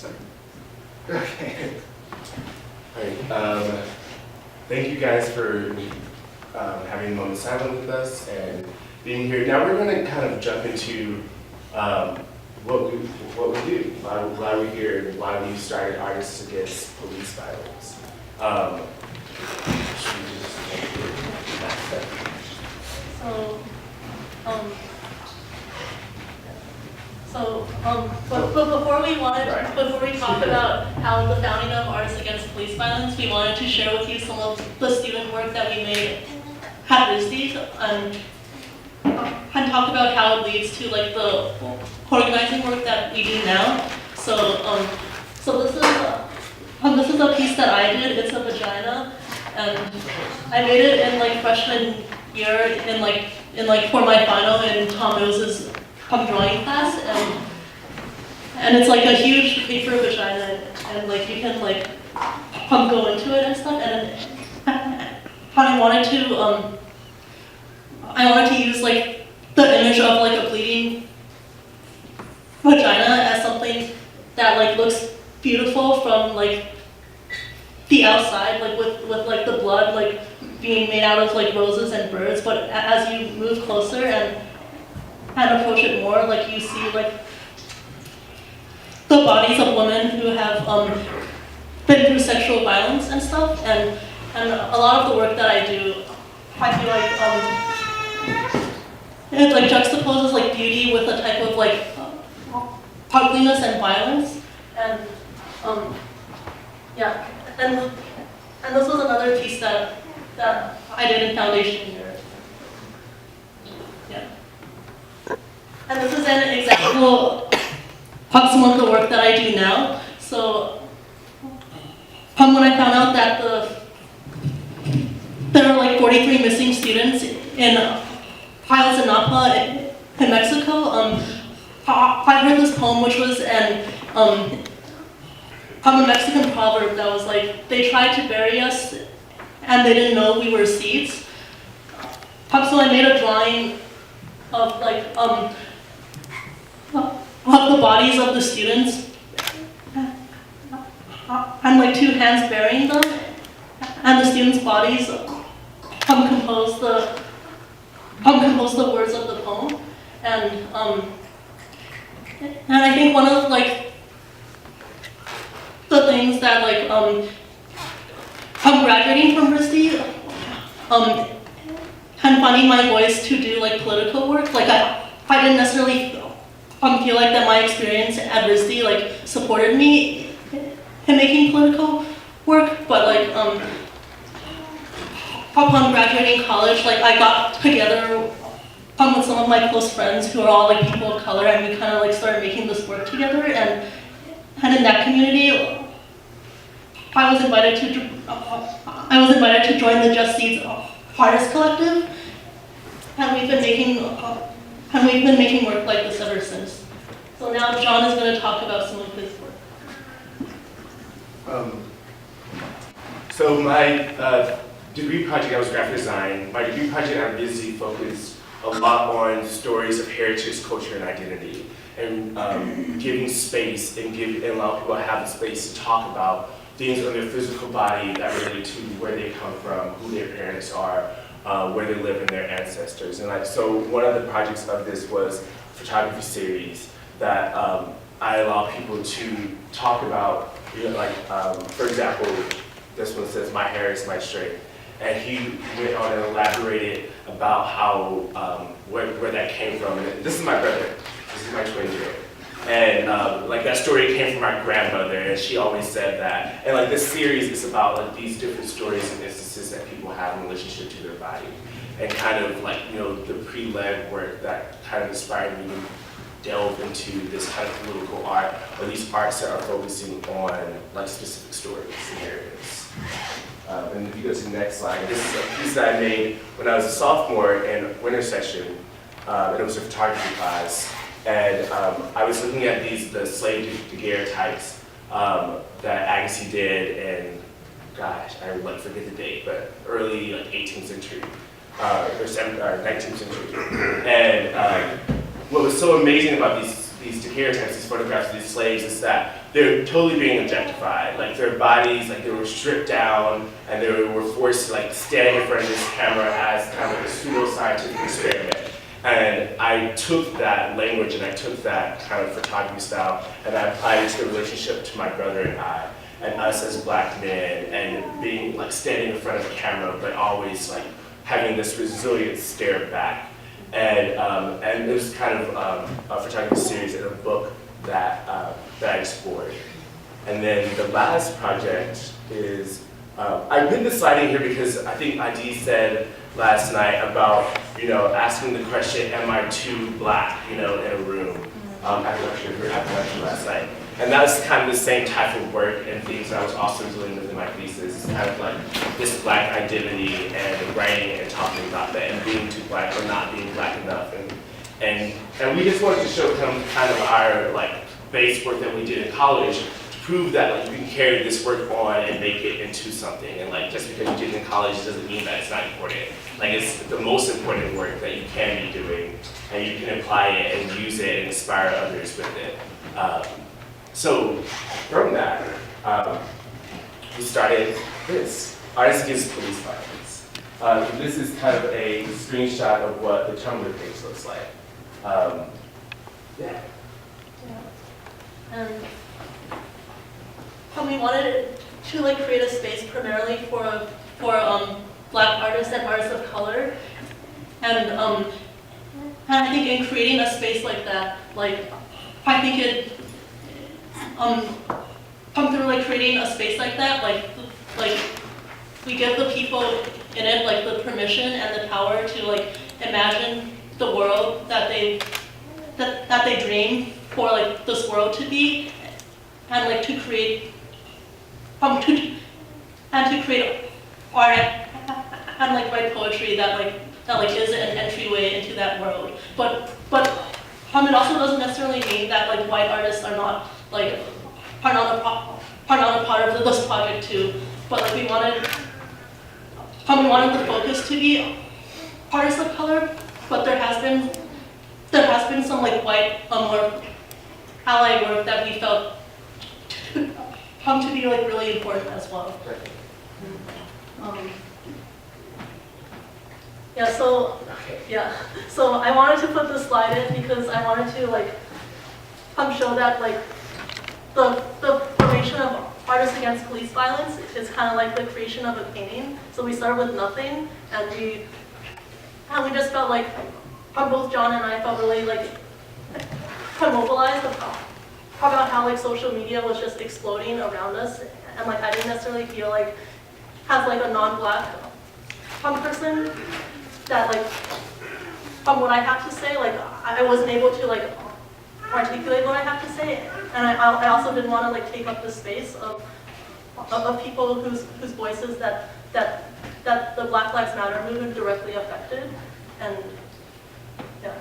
Okay. All right. Thank you guys for having a moment of silence with us and being here. Now we're going to kind of jump into what we do, why we're here, and why we started Artists Against Police Violence. But before we talk about how the founding of Artists Against Police Violence, we wanted to share with you some of the student work that we made at RISD and talk about how it leads to like the organizing work that we do now. So this is a piece that I did. It's a vagina, and I made it in like freshman year in like for my final in Tom Rose's drawing class, and it's like a huge paper vagina, and like you can like go into it and stuff, and I wanted to use like the image of like a bleeding vagina as something that like looks beautiful from like the outside, like with like the blood like being made out of like roses and birds, but as you move closer and approach it more, like you see like the bodies of women who have been through sexual violence and stuff, and a lot of the work that I do, I feel like it like juxtaposes like beauty with a type of like ugliness and violence, and yeah, and this was another piece that I did in foundation year. Yeah. And this is an example of some of the work that I do now. So when I found out that there are like 43 missing students in Ayotzinapa in Mexico, I heard this poem, which was a Mexican proverb that was like, they tried to bury us and they didn't know we were seeds. So I made a drawing of like of the bodies of the students and like two hands burying them, and the students' bodies compose the words of the poem, and I think one of like the things that like I'm graduating from RISD and finding my voice to do like political work, like I didn't necessarily feel like that my experience at RISD like supported me in making political work, but like upon graduating college, like I got together with some of my close friends who are all like people of color, and we kind of like started making this work together, and in that community, I was invited to join the Just Seeds Artist Collective, and we've been making work like this ever since. So now John is going to talk about some of his work. So my degree project, I was graphic design. My degree project at RISD focused a lot on stories of heritage, culture, and identity, and giving space and allow people to have the space to talk about things on their physical body that relate to where they come from, who their parents are, where they live, and their ancestors. And like, so one of the projects of this was a photography series that I allow people to talk about, you know, like, for example, this one says, "My hair is my strength." And he went on and elaborated about how, where that came from. And this is my brother, this is my twin brother. And like that story came from my grandmother, and she always said that. And like this series is about like these different stories and instances that people have in relationship to their body. And kind of like, you know, the pre-leg work that kind of inspired me to delve into this kind of political art, or these arts that are focusing on like specific stories and narratives. And if you go to the next slide, this is a piece that I made when I was a sophomore in winter session, and it was a photography class. And I was looking at the slave daguerreotypes that Agassi did in, gosh, I like forget the date, but early like 18th century, or 19th century. And what was so amazing about these these stereotypes, these photographs of these slaves, is that they're totally being objectified. Like their bodies, like they were stripped down and they were forced to like stand in front of this camera as kind of like a pseudo-scientific experiment. And I took that language and I took that kind of photography style and I applied it to the relationship to my brother and I, and us as Black men, and being like standing in front of the camera, but always like having this resilient stare back. And it was kind of a photography series and a book that I explored. And then the last project is, I put this slide in here because I think ID said last night about, you know, asking the question, am I too Black, you know, in a room after lecture last night. And that's kind of the same type of work and things that I was also dealing with in my thesis. It's kind of like this Black identity and writing and talking about that and being too Black or not being Black enough. And we just wanted to show kind of our like base work that we did in college to prove that like you can carry this work on and make it into something. And like just because you did it in college doesn't mean that it's not important. Like it's the most important work that you can be doing, and you can apply it and use it and inspire others with it. So from that, we started this, Artists Against Police Violence. This is kind of a screenshot of what the Tumblr page looks like. Yeah. And we wanted to like create a space primarily for Black artists and artists of color, and I think in creating a space like that, like I think it come through like creating a space like that, like we give the people in it like the permission and the power to like imagine the world that they dream for like this world to be, and like to create to create art and like write poetry that is an entryway into that world. But it also doesn't necessarily mean that like white artists are not a part of this project too. But like we wanted the focus to be artists of color, but there has been some like white or ally work that we felt come to be like really important as well. So I wanted to put this slide in because I wanted to like show that like the formation of Artists Against Police Violence is kind of like the creation of a painting. So we started with nothing, and we just felt like both John and I felt really like mobilized about how like social media was just exploding around us, and like I didn't necessarily feel like as like a non-Black person that like what I have to say, like I wasn't able to like articulate what I have to say, and I also didn't want to like take up the space of people whose voices that the Black Lives Matter movement directly affected, and yeah.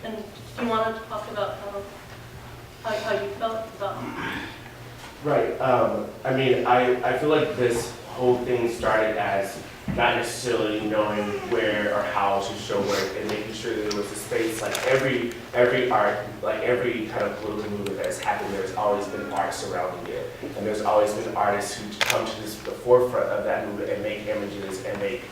And do you want to talk about how you felt about? Right. I mean, I feel like this whole thing started as not necessarily knowing where or how to show work and making sure that there was a space. Like every art, like every kind of political movement that has happened, there's always been art surrounding it, and there's always been artists who come to the forefront of that movement and make images and make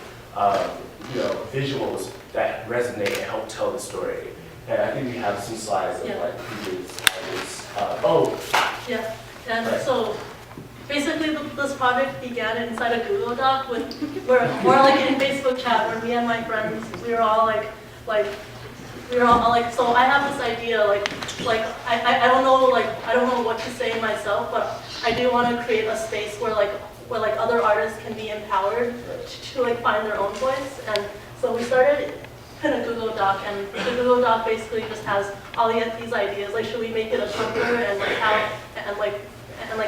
visuals that resonate and help tell the story. And I think we have some slides of like previous artists. Yeah, and right. So basically this project began inside a Google Doc or like in Facebook chat where me and my friends, we were all like, so I have this idea, I don't know what to say myself, but I do want to create a space where other artists can be empowered to like find their own voice. And so we started in a Google Doc, and the Google Doc basically just has all these ideas, like should we make it a Tumblr, and like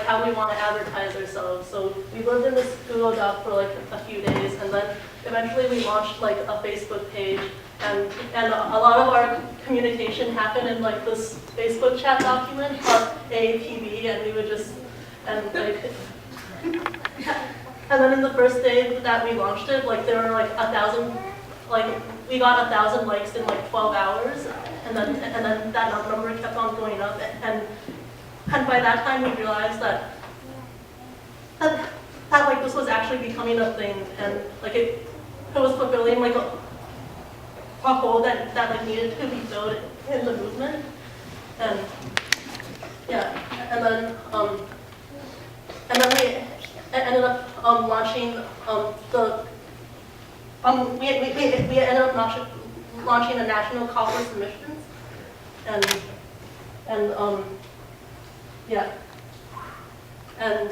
how we want to advertise ourselves. So we lived in this Google Doc for like a few days, and then eventually we launched like a Facebook page, and a lot of our communication happened in like this Facebook chat document called AAPV, and we would just and then in the first day that we launched it, like there were like 1,000 like we got 1,000 likes in like 12 hours, and then that number kept on going up, and by that time we realized that like this was actually becoming a thing, and like it was fulfilling like a hole that like needed to be filled in the movement, and yeah, and then we ended up launching we ended up launching a national call for submissions, and yeah, and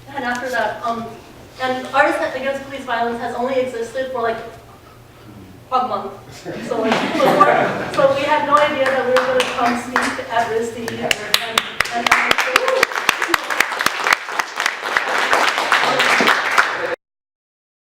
after that, and Artists Against Police Violence has only existed for like a month. So like so we had no idea that we were going to come speak at RISD and